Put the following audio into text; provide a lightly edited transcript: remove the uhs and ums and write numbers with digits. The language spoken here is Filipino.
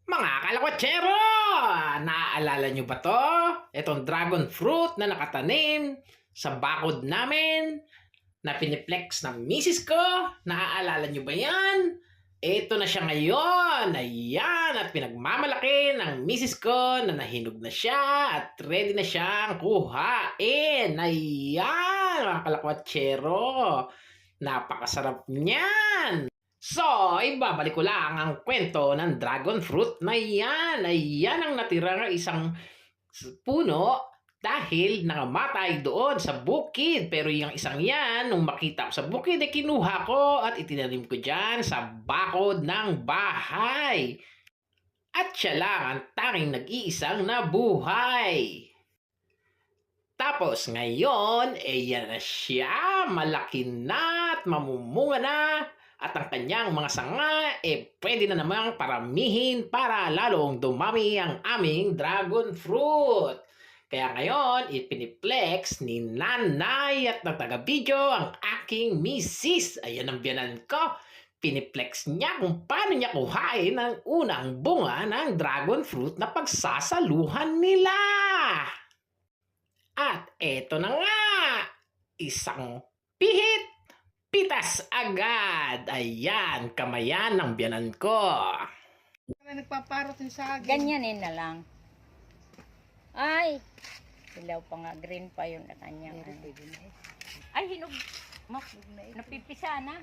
Mga kalakwatsyero! Naaalala nyo ba to? Itong dragon fruit na nakatanim sa bakod namin na piniplex ng misis ko. Naaalala nyo ba yan? Ito na siya ngayon. Ayan. At pinagmamalaki ng misis ko na nahinog na siya at ready na siyang kuhain. Ayan, mga kalakwatsyero. Napakasarap niyan. So, ibabalik ko lang ang kwento ng dragon fruit na yan. Ayan ang natirang isang puno dahil nakamatay doon sa bukid. Pero yung isang yan, nung makita ko sa bukid, kinuha ko at itinanim ko dyan sa bakod ng bahay. At siya lang ang tanging nag-iisang nabuhay. Tapos ngayon, yan na siya, malaki na at mamumunga na. At ang kanyang mga sanga, pwede na namang paramihin para lalong dumami ang aming dragon fruit. Kaya ngayon, ipiniplex ni nanay at nataga-video ang aking misis. Ayan ang biyanan ko. Piniplex niya kung paano niya kuhain ang unang bunga ng dragon fruit na pagsasaluhan nila. At eto na nga, isang pihit. Pitas agad! Ayan, kamayan ng biyanan ko. Nagpaparot yung saging. Ganyanin na lang. Ay! Ilaw pa nga, green pa yun na kanya. Ay, hinog. Napipisa na.